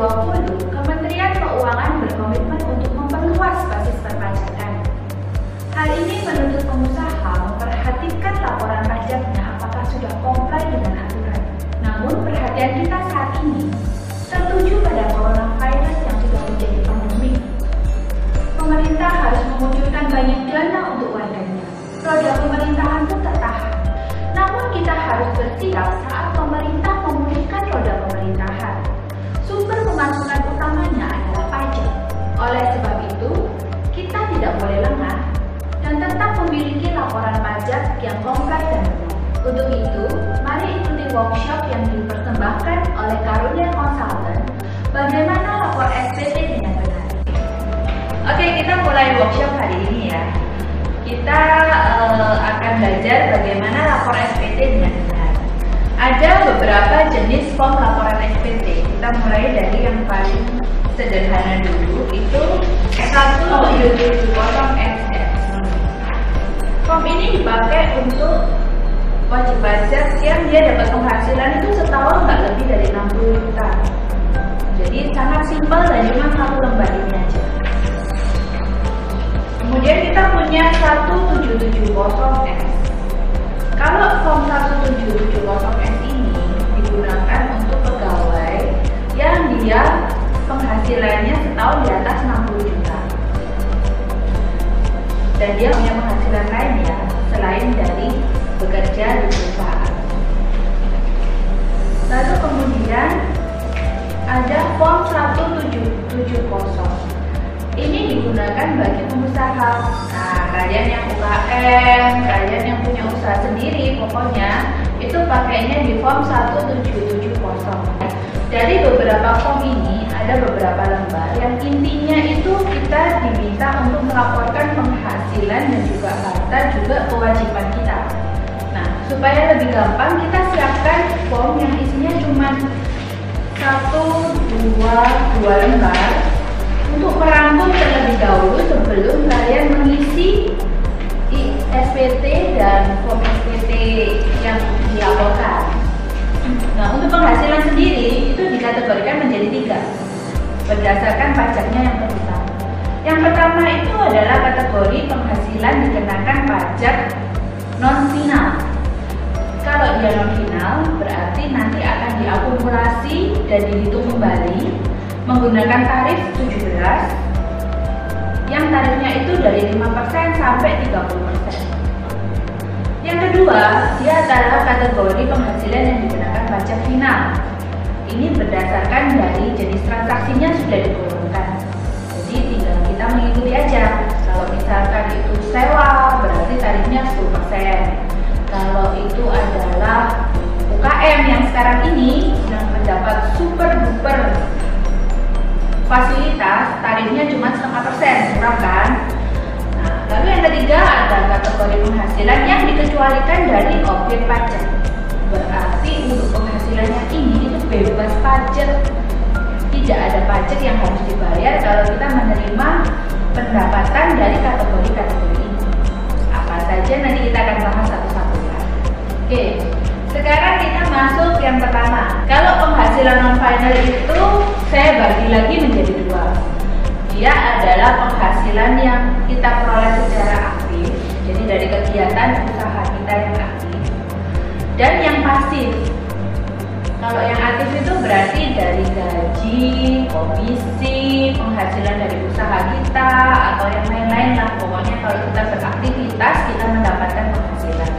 2020, Kementerian Keuangan berkomitmen untuk memperluas basis perpajakan. Hal ini menuntut pengusaha memperhatikan laporan pajaknya apakah sudah comply dengan aturan. Namun perhatian kita saat ini tertuju pada coronavirus yang sudah menjadi pandemi. Pemerintah harus mengucurkan banyak dana untuk warganya. Roda pemerintahan pun tertahan. Namun kita harus bersiap saat pemerintah memulihkan roda pemerintahan. Sumber pemasukan utamanya adalah pajak. Oleh sebab itu, kita tidak boleh lengah dan tetap memiliki laporan pajak yang comply dan benar. Untuk itu, mari ikuti workshop yang dipersembahkan oleh Karunia Consultant bagaimana lapor SPT dengan benar. Oke, kita mulai workshop hari ini ya. Kita akan belajar bagaimana lapor SPT dengan benar. Ada beberapa jenis form laporan SPT. Kita mulai dari yang paling sederhana dulu, itu 1770SF. Form ini dipakai untuk wajib pajak yang dia dapat penghasilan itu setahun nggak lebih dari 60 juta. Jadi sangat simpel dan cuma satu lembar ini aja. Kemudian kita punya 1770S. Kalau form 1770S ini digunakan untuk pegawai yang dia penghasilannya setahun di atas 60 juta. Dan dia punya penghasilan lain ya, selain dari bekerja di perusahaan. Lalu kemudian ada form 1770. Ini digunakan bagi pengusaha. Nah, kalian yang UKM, kalian yang punya usaha sendiri, pokoknya itu pakainya di form 1770. Dari beberapa form ini ada beberapa lembar yang intinya itu kita diminta untuk melaporkan penghasilan dan juga harta juga kewajiban kita. Nah, supaya lebih gampang kita siapkan form yang isinya cuma 2 lembar untuk merangkum terlebih dahulu sebelum kalian mengisi SPT dan form SPT yang dilaporkan. Nah, untuk penghasilan sendiri itu dikategorikan menjadi 3 berdasarkan pajaknya yang terutama. Yang pertama itu adalah kategori penghasilan dikenakan pajak non-final. Kalau dia non-final berarti nanti akan diakumulasi dan dihitung kembali menggunakan tarif 17 yang tarifnya itu dari 5% sampai 30%. Yang kedua, dia adalah kategori penghasilan yang dikenakan pajak final. Ini berdasarkan dari jenis transaksinya sudah digolongkan. Jadi tinggal kita mengikuti aja. Kalau misalkan itu sewa, berarti tarifnya 10%. Kalau itu adalah UKM yang sekarang ini yang mendapat super duper fasilitas, tarifnya cuma 0,5%, murah kan? Nah, lalu yang ketiga ada kategori penghasilan yang dikecualikan dari objek pajak. Berarti untuk penghasilannya ini itu bebas pajak. Tidak ada pajak yang harus dibayar kalau kita menerima pendapatan dari kategori-kategori ini. Apa saja nanti kita akan bahas satu-satu ya. Oke, sekarang kita masuk yang pertama. Kalau penghasilan non-final itu saya bagi lagi menjadi 2. Dia adalah penghasilan yang kita peroleh secara aktif, jadi dari kegiatan usaha kita yang aktif, dan yang pasif. Kalau yang aktif itu berarti dari gaji, komisi, penghasilan dari usaha kita, atau yang lain-lain lah. Pokoknya kalau kita beraktivitas, kita mendapatkan penghasilan.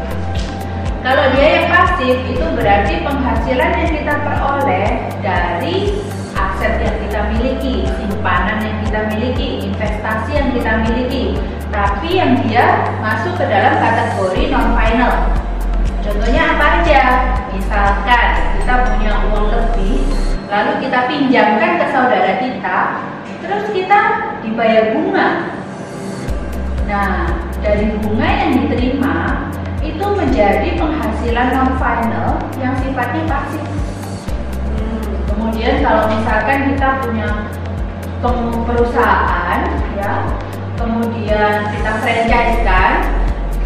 Kalau dia yang pasif, itu berarti penghasilan yang kita peroleh dari aset yang kita miliki, simpanan yang kita miliki, investasi yang kita miliki, tapi yang dia masuk ke dalam kategori non-final. Contohnya apa aja? Misalkan kita punya uang lebih, lalu kita pinjamkan ke saudara kita, terus kita dibayar bunga. Nah, dari bunga yang diterima itu menjadi penghasilan non-final yang sifatnya pasif. Kemudian kalau misalkan kita punya perusahaan ya, kemudian kita franchise-kan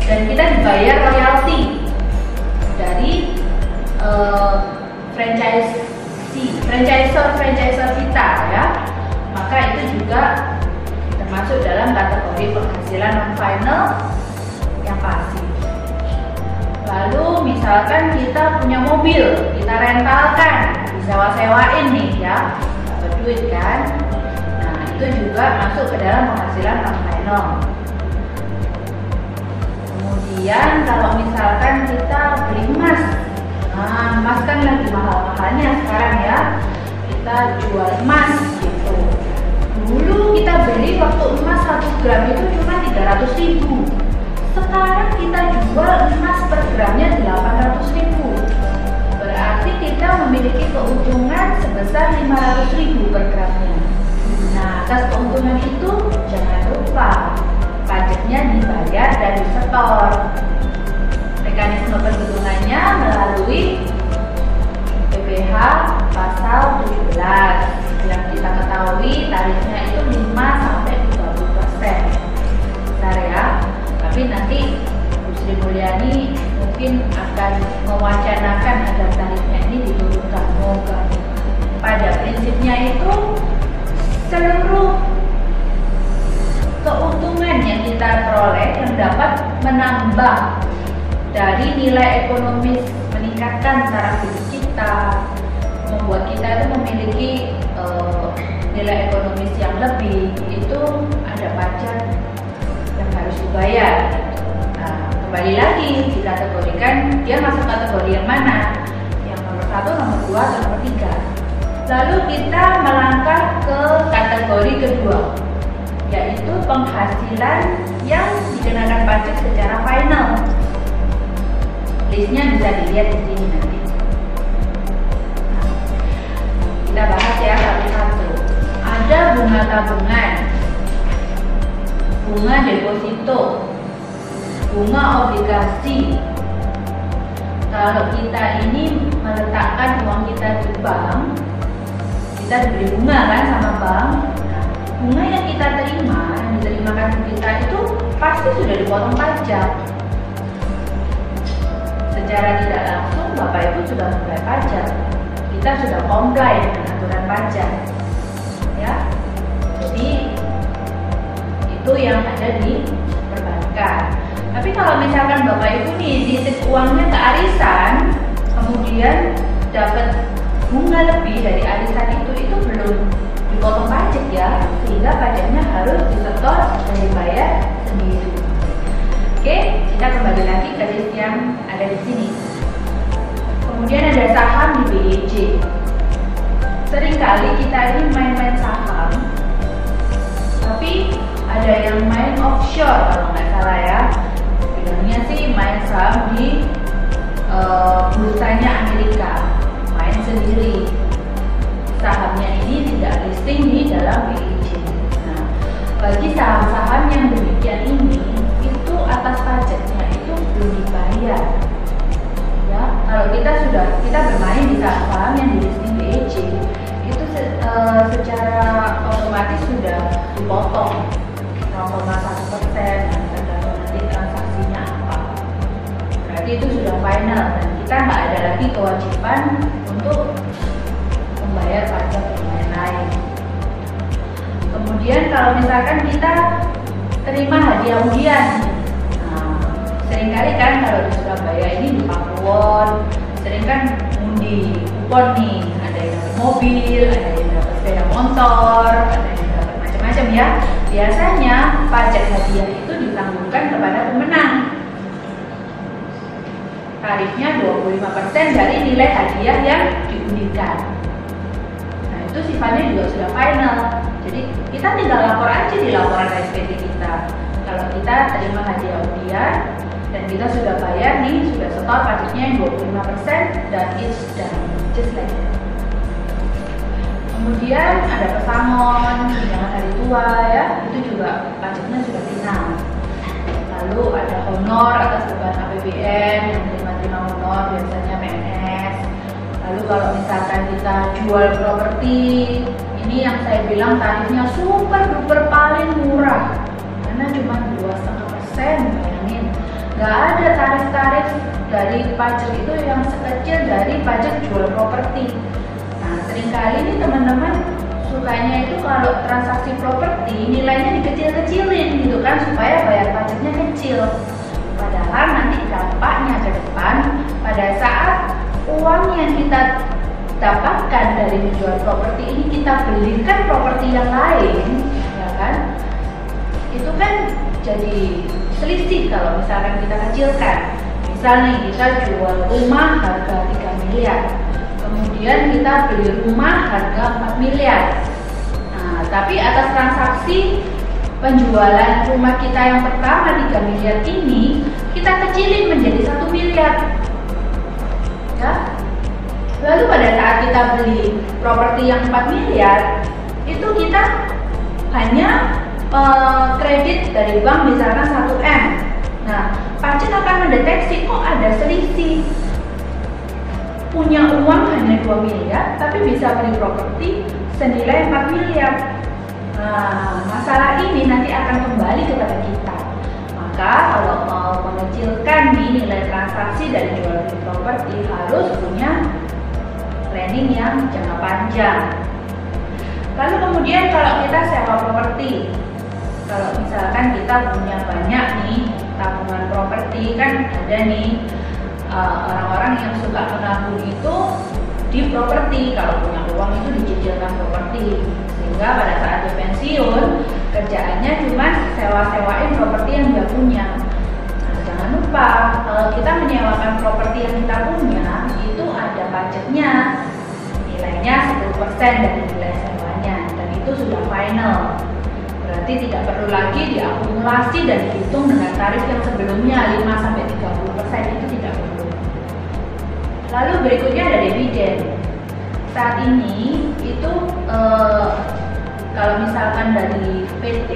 dan kita dibayar royalti dari franchisee franchisor kita ya, maka itu juga termasuk dalam kategori penghasilan non final yang pasif. Lalu misalkan kita punya mobil, kita rentalkan, disewa-sewain nih ya, dapat duit kan. Nah itu juga masuk ke dalam penghasilan non final. Kemudian kalau misalkan kita beli emas, nah emas kan lagi mahal-mahalnya sekarang ya, kita jual emas gitu. Dulu kita beli waktu emas 1 gram itu cuma 300.000. Sekarang kita jual emas per gramnya 800.000. Berarti kita memiliki keuntungan sebesar 500.000 per gramnya. Nah, atas keuntungan itu jangan lupa pajaknya dibayar dan disetor. Mekanisme perhitungannya melalui PPh pasal 17 yang kita ketahui tarifnya itu 5-20%. Bentar ya. Tapi nanti Bu Sri Mulyani mungkin akan mewacanakan agar tarifnya ini diturunkan. Moga. Pada prinsipnya itu seluruh keuntungan yang kita peroleh yang dapat menambah dari nilai ekonomis, meningkatkan taraf hidup kita, membuat kita itu memiliki nilai ekonomis yang lebih, itu ada pajak yang harus dibayar. Nah, kembali lagi dikategorikan dia masuk kategori yang mana? Yang nomor 1, nomor 2, atau nomor 3. Lalu kita melangkah ke kategori kedua, yaitu penghasilan yang dikenakan pajak secara final. Listnya bisa dilihat di sini nanti. Nah, kita bahas ya satu-satu. Ada bunga tabungan, bunga deposito, bunga obligasi. Kalau kita ini meletakkan uang kita di bank, kita diberi bunga kan sama bank. Nah, bunga yang kita terima, yang diterimakan kita itu pasti sudah dipotong pajak. Secara tidak langsung Bapak Ibu sudah membayar pajak. Kita sudah comply dengan aturan pajak. Ya. Jadi itu yang ada di perbankan. Tapi kalau misalkan Bapak Ibu nih nitip uangnya ke arisan, kemudian dapat bunga lebih dari arisan itu belum dipotong pajak ya, sehingga pajaknya harus disetor dan dibayar sendiri. Oke, kita kembali lagi ke list yang ada di sini. Kemudian ada saham di BEJ. Seringkali kita ini main-main saham, tapi ada yang main offshore kalau nggak salah ya. Bilangnya sih main saham di bursanya Amerika, main sendiri. Sahamnya ini tidak listing di dalam BEJ. Nah, bagi saham-saham yang demikian ini, itu atas pajaknya itu belum dibayar. Ya, kalau kita bermain di saham yang di listing BEJ, itu secara otomatis sudah dipotong 0,1%, tergantung nanti transaksinya apa. Berarti itu sudah final dan kita nggak ada lagi kewajiban untuk membayar pajak yang lain-lain. Kemudian kalau misalkan kita terima hadiah undian, nah, seringkali kan kalau di Surabaya ini di Pakuwon, sering kan undi kupon nih, ada yang dapat mobil, ada yang dapat sepeda motor, ada yang dapat macam-macam ya. Biasanya pajak hadiah itu ditanggungan kepada pemenang. Tarifnya 25% dari nilai hadiah yang diundikan. Nah itu sifatnya juga sudah final. Jadi kita tinggal lapor aja di laporan SPT kita. Kalau kita terima hadiah undian dan kita sudah bayar nih, sudah setor pajaknya yang 25% dan it's done, just like that. Kemudian ada pesangon, tunjangan hari tua ya, itu juga pajaknya sudah final. Lalu ada honor atas beban APBN, yang terima honor biasanya PNS. Lalu kalau misalkan kita jual properti, ini yang saya bilang tarifnya super duper paling murah, karena cuma 2,5%, bayangin. Gak ada tarif-tarif dari pajak itu yang sekecil dari pajak jual properti. Nah, seringkali nih teman-teman sukanya itu kalau transaksi properti nilainya dikecil-kecilin gitu kan, supaya bayar pajaknya kecil. Padahal nanti dampaknya ke depan pada saat uang yang kita dapatkan dari menjual properti ini kita belikan properti yang lain, ya kan? Itu kan jadi selisih kalau misalkan kita kecilkan. Misal nih kita jual rumah harga 3 miliar, kemudian kita beli rumah harga 4 miliar. Nah, tapi atas transaksi penjualan rumah kita yang pertama 3 miliar ini kita kecilin menjadi 1 miliar, ya. Lalu pada saat kita beli properti yang 4 miliar itu kita hanya kredit dari bank misalkan 1M. Nah, pajak akan mendeteksi kok ada selisih, punya uang hanya 2 miliar tapi bisa beli properti senilai 4 miliar. Nah, masalah ini nanti akan kembali kepada kita. Maka kalau mau mengecilkan nilai transaksi dari jual beli properti harus punya planning yang jangka panjang. Lalu kemudian kalau kita sewa properti, kalau misalkan kita punya banyak nih tabungan properti, kan ada nih orang-orang yang suka menabung itu di properti. Kalau punya uang itu dicicilkan properti, sehingga pada saat dia pensiun kerjaannya cuma sewa-sewain properti yang dia punya. Nah, jangan lupa kalau kita menyewakan properti yang kita punya itu ada pajaknya, nilainya 10% dari nilai sewanya, dan itu sudah final. Berarti tidak perlu lagi diakumulasi dan dihitung dengan tarif yang sebelumnya 5-30%, itu tidak perlu. Lalu berikutnya ada dividen. Saat ini itu kalau misalkan dari PT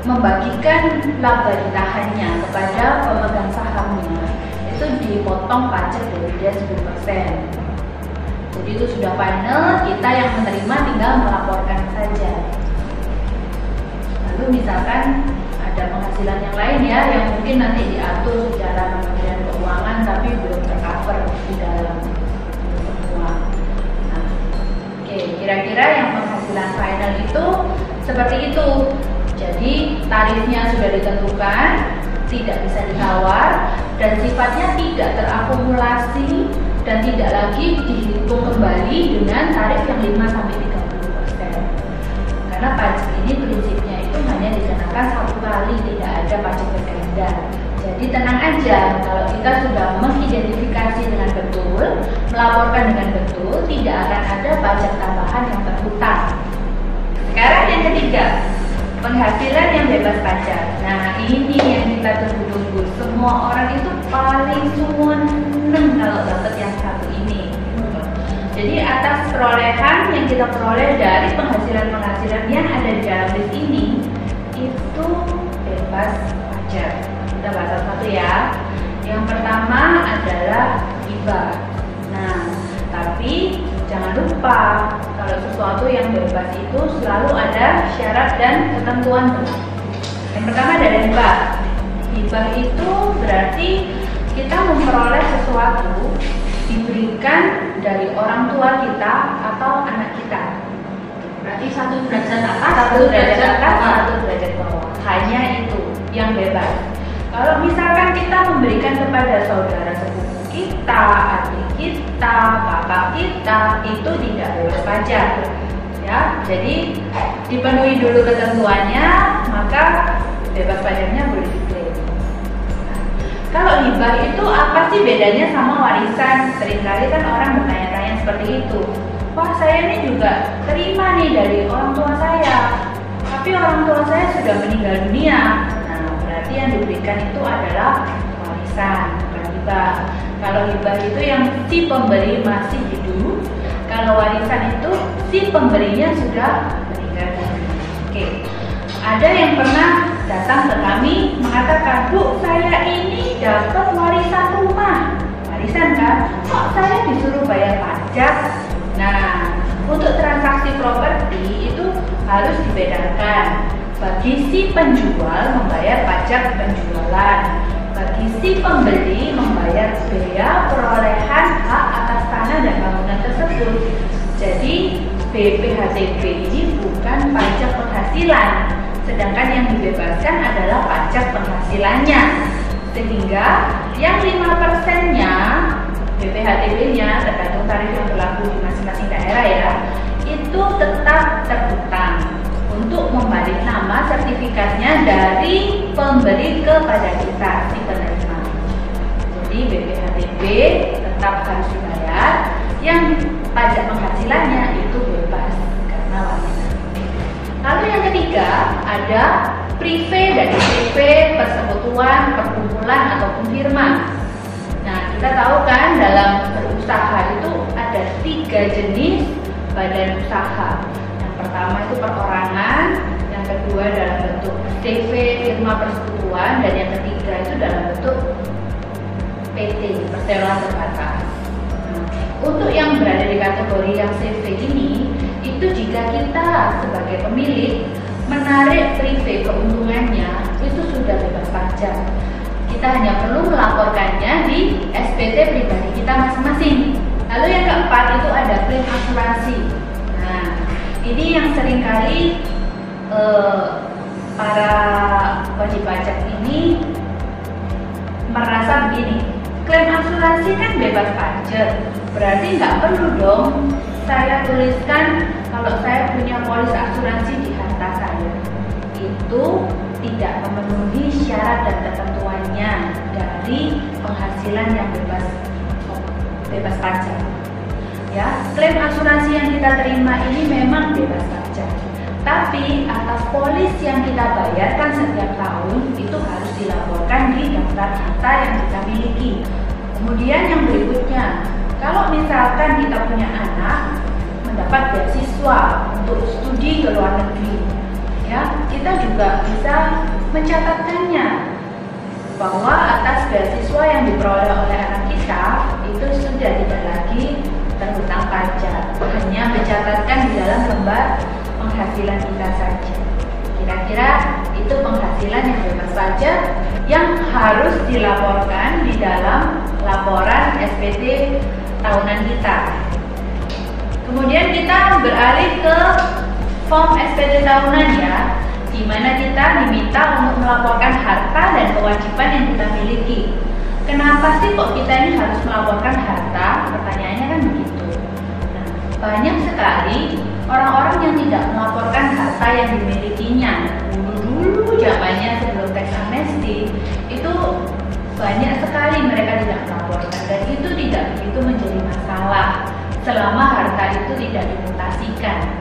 membagikan laba ditahannya kepada pemegang sahamnya, itu dipotong pajak dividen 10%. Jadi itu sudah final, kita yang menerima tinggal melaporkan saja. Lalu misalkan ada penghasilan yang lain ya, yang mungkin nanti diatur secara Kementerian Keuangan tapi belum tercover di dalam semua. Nah, oke, kira-kira yang penghasilan final itu seperti itu. Jadi tarifnya sudah ditentukan, tidak bisa ditawar, dan sifatnya tidak terakumulasi dan tidak lagi dihitung kembali dengan tarif yang 5-30%. Karena pajak ini prinsipnya itu hanya dikenakan satu kali, tidak ada pajak berganda. Jadi tenang aja, kalau kita sudah mengidentifikasi dengan betul, melaporkan dengan betul, tidak akan ada pajak tambahan yang terhutang. Sekarang yang ketiga, penghasilan yang bebas pajak. Nah, ini yang kita tunggu-tunggu. Semua orang itu paling seneng kalau dapat yang satu ini. Jadi atas perolehan yang kita peroleh dari penghasilan-penghasilan yang ada di dalam list ini, itu bebas pajak. Kita bahas satu-satu ya. Yang pertama adalah hibah. Nah, tapi jangan lupa kalau sesuatu yang bebas itu selalu ada syarat dan ketentuan. Yang pertama adalah hibah. Hibah itu berarti kita memperoleh sesuatu diberikan dari orang tua kita atau anak kita. Berarti satu derajat atas, satu derajat bawah. Hanya itu yang bebas. Kalau misalkan kita memberikan kepada saudara sepupu kita, adik kita, kakak kita, itu tidak bebas pajak. Ya, jadi dipenuhi dulu ketentuannya, maka bebas pajaknya boleh diklaim. Kalau hibah itu apa sih bedanya sama warisan? Seringkali kan orang bertanya-tanya seperti itu. Wah, saya ini juga terima nih dari orang tua saya, tapi orang tua saya sudah meninggal dunia. Nah, berarti yang diberikan itu adalah warisan, bukan hibah. Kalau hibah itu yang si pemberi masih hidup, kalau warisan itu si pemberinya sudah meninggal dunia. Oke. Ada yang pernah datang ke kami mengatakan, Bu, saya ini dapat warisan rumah. Warisan kan? Kok saya disuruh bayar pajak? Nah, untuk transaksi properti itu harus dibedakan. Bagi si penjual membayar pajak penjualan, bagi si pembeli membayar biaya perolehan hak atas tanah dan bangunan tersebut. Jadi BPHTB ini bukan pajak penghasilan, sedangkan yang dibebaskan adalah pajak penghasilannya. Sehingga yang 5%-nya BPHTB-nya tergantung tarif yang berlaku di masing-masing daerah ya, itu tetap terhutang untuk membalik nama sertifikatnya dari pemberi kepada kita, si penerima. Jadi BPHTB tetap harus dibayar, yang pajak penghasilannya itu bebas karena warisan. Lalu yang ketiga ada prive dan CV, persekutuan, perkumpulan ataupun firma. Nah, kita tahu kan dalam berusaha itu ada 3 jenis badan usaha. Yang pertama itu perorangan, yang kedua dalam bentuk CV, firma persekutuan, dan yang ketiga itu dalam bentuk PT, perseroan terbatas. Untuk yang berada di kategori yang CV ini, itu jika kita sebagai pemilik menarik prive keuntungannya, itu sudah bebas pajak. Kita hanya perlu melaporkannya di SPT pribadi kita masing-masing. Lalu yang keempat itu ada klaim asuransi. Nah, ini yang seringkali para wajib pajak ini merasa begini, klaim asuransi kan bebas pajak, berarti nggak perlu dong saya tuliskan kalau saya punya polis asuransi di harta saya. Itu tidak memenuhi syarat dan ketentuannya dari penghasilan yang bebas pajak. Ya, klaim asuransi yang kita terima ini memang bebas pajak, tapi atas polis yang kita bayarkan setiap tahun itu harus dilaporkan di daftar harta yang kita miliki. Kemudian yang berikutnya, kalau misalkan kita punya anak mendapat beasiswa untuk studi ke luar negeri, ya, kita juga bisa mencatatkannya bahwa atas beasiswa yang diperoleh oleh anak kita itu sudah tidak lagi terhutang pajak, hanya mencatatkan di dalam lembar penghasilan kita saja. Kira-kira itu penghasilan yang bebas pajak yang harus dilaporkan di dalam laporan SPT tahunan kita. Kemudian kita beralih ke form SPT tahunan ya, di mana kita diminta untuk melaporkan harta dan kewajiban yang kita miliki. Kenapa sih kok kita ini harus melaporkan harta? Pertanyaannya kan begitu. Nah, banyak sekali orang-orang yang tidak melaporkan harta yang dimilikinya. Dulu zamannya sebelum teks amnesti itu banyak sekali mereka tidak melaporkan, dan itu tidak begitu menjadi masalah selama harta itu tidak dimutasikan.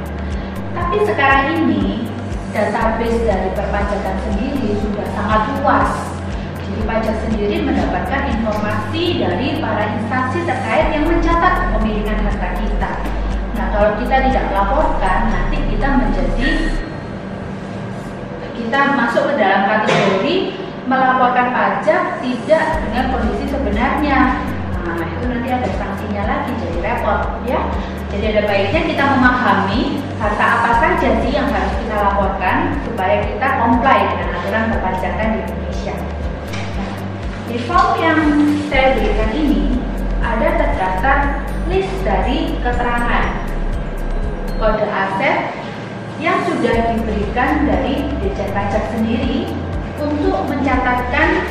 Tapi sekarang ini database dari perpajakan sendiri sudah sangat luas. Jadi pajak sendiri mendapatkan informasi dari para instansi terkait yang mencatat kepemilikan harta kita. Nah, kalau kita tidak melaporkan, nanti kita masuk ke dalam kategori melaporkan pajak tidak dengan kondisi sebenarnya. Nah, itu nanti ada sanksinya lagi, jadi repot ya. Jadi ada baiknya kita memahami harta apa saja sih yang harus kita laporkan supaya kita comply dengan aturan perpajakan di Indonesia. Nah, di form yang saya berikan ini ada terdaftar list dari keterangan kode aset yang sudah diberikan dari Dirjen Pajak sendiri untuk mencatatkan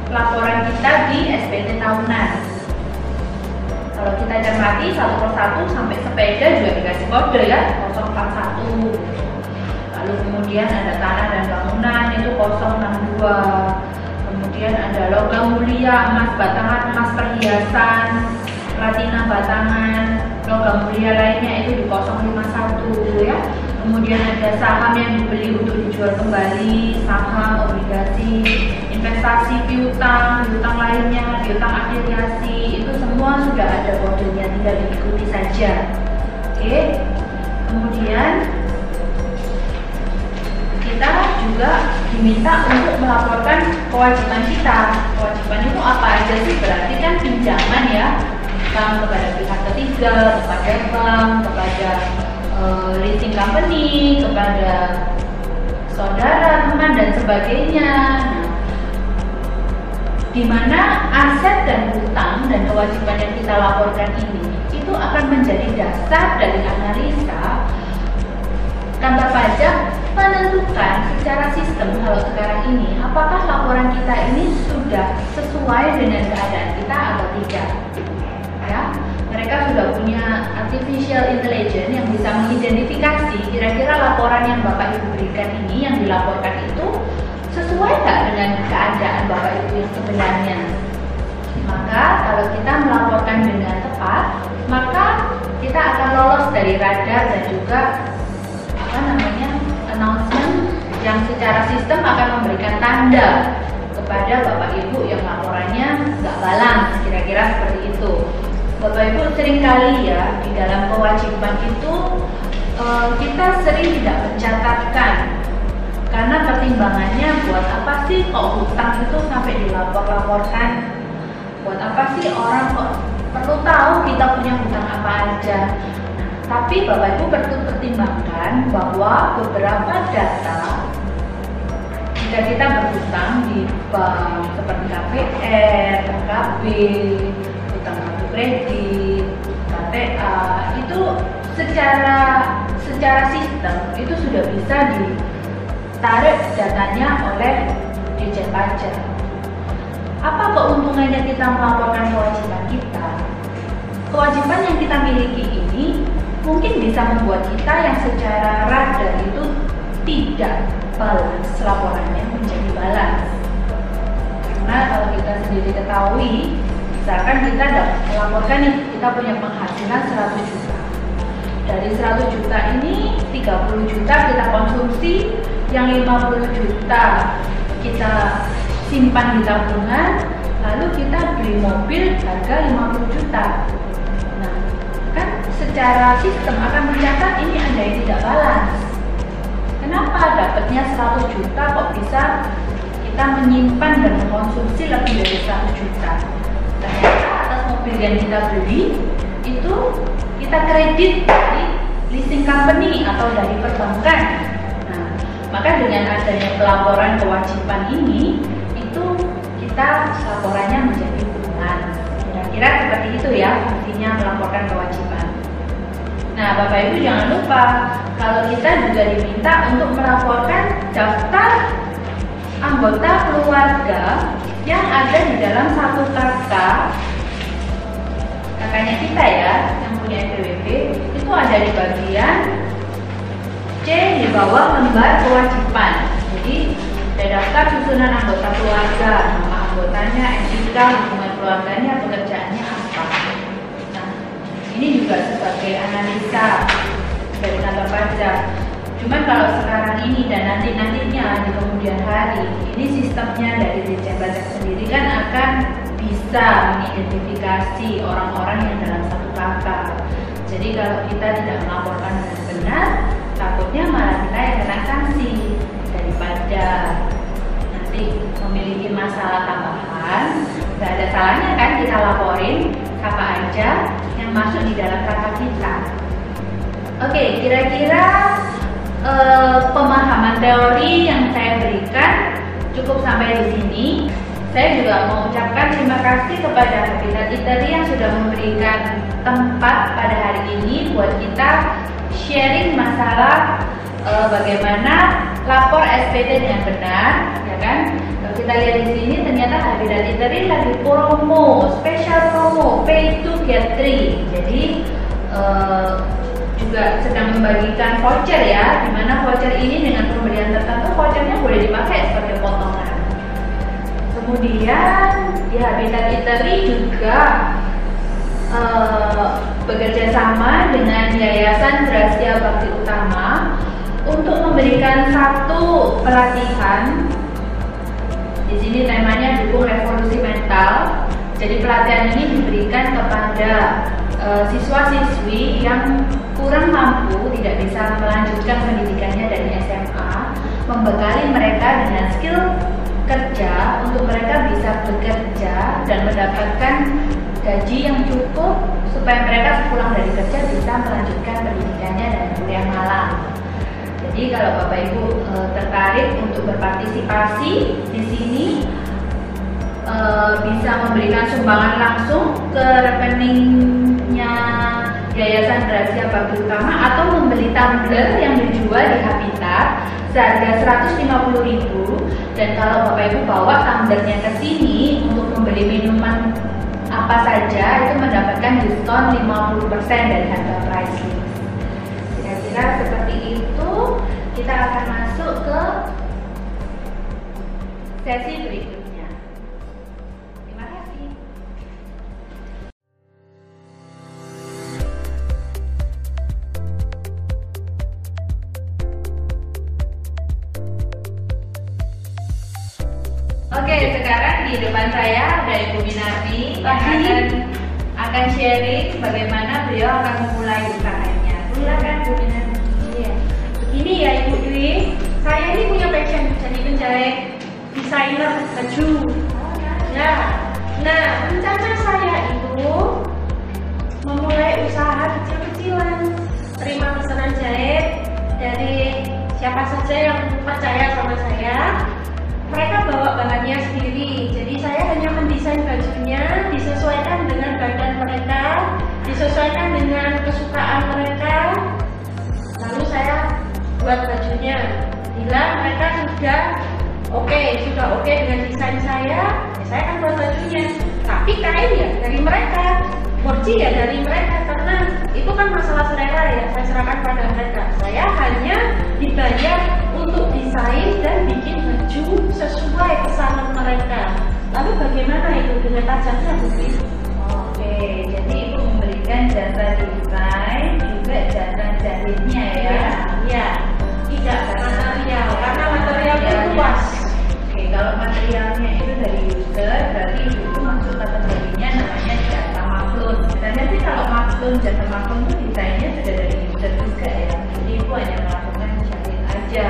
laporan kita di SPT tahunan. Kalau kita cermati satu persatu sampai sepeda juga dikasih kode ya, 041. Lalu kemudian ada tanah dan bangunan itu 062. Kemudian ada logam mulia, emas batangan, emas perhiasan, platina batangan, logam mulia lainnya itu di 051 ya. Kemudian ada saham yang dibeli untuk dijual kembali, saham, obligasi, investasi, piutang lainnya, piutang afiliasi, itu semua sudah ada kodenya, tinggal diikuti saja. Oke. Kemudian kita juga diminta untuk melaporkan kewajiban kita. Kewajiban itu apa aja sih? Berarti kan pinjaman ya, bank kepada pihak ketiga, kepada bank, kepada leasing company, kepada saudara, teman dan sebagainya. Nah, di mana aset dan hutang dan kewajiban yang kita laporkan ini itu akan menjadi dasar dari analisa kantor pajak menentukan secara sistem kalau sekarang ini apakah laporan kita ini sudah sesuai dengan keadaan kita atau tidak. Ya, mereka sudah punya artificial intelligence yang bisa mengidentifikasi kira-kira laporan yang Bapak Ibu berikan ini yang dilaporkan itu sesuai nggak dengan keadaan Bapak Ibu yang sebenarnya. Maka kalau kita melaporkan dengan tepat, maka kita akan lolos dari radar dan juga announcement yang secara sistem akan memberikan tanda kepada Bapak Ibu yang laporannya nggak balance, kira-kira seperti itu. Bapak Ibu seringkali ya di dalam kewajiban itu kita sering tidak mencatatkan karena pertimbangannya buat apa sih kok hutang itu sampai dilapor-laporkan, buat apa sih orang kok perlu tahu kita punya hutang apa aja. Tapi Bapak Ibu perlu pertimbangkan bahwa beberapa data jika kita berhutang di bank seperti KPR, KB, hutang kartu kredit, KTA itu secara sistem itu sudah bisa ditarik datanya oleh Ditjen Pajak. Apa keuntungannya kita melaporkan kewajiban kita? Kewajiban yang kita miliki ini mungkin bisa membuat kita yang secara radar itu tidak balance, laporannya menjadi balance. Karena kalau kita sendiri ketahui, misalkan kita melaporkan nih, kita punya penghasilan 100 juta. Dari 100 juta ini 30 juta kita konsumsi, yang 50 juta kita simpan di tabungan, lalu kita beli mobil harga 50 juta. Nah, kan secara sistem akan mencatat ini ada yang tidak balance. Kenapa dapatnya 100 juta kok bisa kita menyimpan dan mengkonsumsi lebih dari 100 juta? Ternyata atas mobil yang kita beli itu kita kredit dari leasing company atau dari perbankan. Nah, maka dengan adanya pelaporan kewajiban ini itu kita laporannya menjadi balance. Kira-kira seperti itu ya fungsinya melaporkan kewajiban. Nah, Bapak Ibu jangan lupa kalau kita juga diminta untuk melaporkan daftar anggota keluarga yang ada di dalam satu kakaknya kita ya, yang punya NPWP, itu ada di bagian C di bawah lembar kewajiban. Jadi ada daftar susunan anggota keluarga, nama anggotanya, NIK, hubungan keluarganya, pekerjaannya apa. Nah, ini juga sebagai analisa dari kantor pajak. Cuman kalau sekarang ini dan nantinya di kemudian hari, ini sistemnya dari Ditjen Pajak sendiri kan akan bisa mengidentifikasi orang-orang yang dalam satu kakak. Jadi kalau kita tidak melaporkan dengan benar, takutnya malah kita yang kena sanksi daripada nanti memiliki masalah tambahan. Gak ada salahnya kan kita laporin siapa aja yang masuk di dalam kakak kita. Oke, kira-kira pemahaman teori yang saya berikan cukup sampai di sini. Saya juga mau ucapkan terima kasih kepada Habitat Eatery yang sudah memberikan tempat pada hari ini buat kita sharing masalah bagaimana lapor SPT dengan benar, ya kan? Kalau kita lihat di sini ternyata Habitat Eatery lagi promo, special promo, pay to get 3. Jadi juga sedang membagikan voucher ya, dimana voucher ini dengan pembelian tertentu vouchernya boleh dipakai sebagai potongan. Kemudian di Habitat Eatery juga bekerja sama dengan Yayasan Grasya Bakti Utama untuk memberikan satu pelatihan. Di sini temanya dukung revolusi mental. Jadi pelatihan ini diberikan kepada siswa-siswi yang kurang mampu, tidak bisa melanjutkan pendidikannya dari SMA, membekali mereka dengan skill kerja untuk mereka bisa bekerja dan mendapatkan gaji yang cukup supaya mereka sepulang dari kerja bisa melanjutkan pendidikannya dan kuliah malam. Jadi kalau Bapak Ibu tertarik untuk berpartisipasi di sini, bisa memberikan sumbangan langsung ke rekeningnya Yayasan Rahasia Babi Utama atau membeli tumbler yang dijual di Habitat seharga 150.000. Dan kalau Bapak Ibu bawa tumblernya ke sini untuk membeli minuman apa saja itu mendapatkan diskon 50% dari harga price list. Kira-kira seperti itu. Kita akan masuk ke sesi berikutnya. Terima kasih. Oke, sekarang di depan saya ada Ibu Minarti yang akan sharing bagaimana beliau akan memulai usahanya. Silakan Bu Minarti. Iya. Begini ya Ibu Dwi, saya ini punya passion jadi penjahit desainer baju. Ya. Nah, rencana saya itu memulai usaha kecil-kecilan, terima pesanan jahit dari siapa saja yang percaya sama saya. Mereka bawa bahannya sendiri, jadi saya hanya mendesain bajunya disesuaikan dengan badan mereka, disesuaikan dengan kesukaan mereka, lalu saya buat bajunya. Bila mereka sudah oke dengan desain saya akan buat bajunya. Tapi kain ya dari mereka, mochi ya dari mereka, karena itu kan masalah selera ya, saya serahkan pada mereka. Saya hanya dibayar untuk desain dan bikin baju sesuai pesanan mereka. Lalu bagaimana itu dengan pajaknya, Bu? Oke, jadi Ibu memberikan jasa desain juga jasa jahitnya ya? Ya, tidak material, karena materialnya luas. Oke, kalau materialnya itu dari user, berarti itu masuk kategorinya namanya jasa maklun. Biasanya sih kalau maklun, jasa maklun itu desainnya sudah dari user juga ya. Jadi Ibu hanya melakukan jahit aja,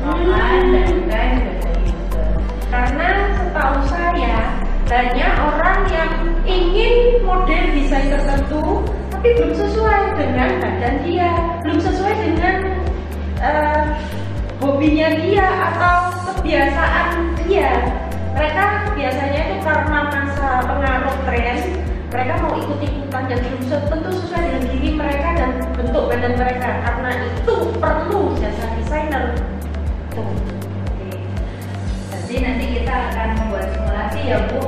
dan juga sudah dari user. Karena setahu saya banyak orang yang ingin model desain tertentu, tapi belum sesuai dengan badan dia, belum sesuai dengan hobinya dia atau kebiasaan dia. Mereka biasanya itu karena masa pengaruh tren, mereka mau ikut-ikutan dan belum tentu sesuai dengan diri mereka dan bentuk badan mereka. Karena itu perlu jasa desainer. Oke. Jadi nanti kita akan membuat simulasi ya Bu,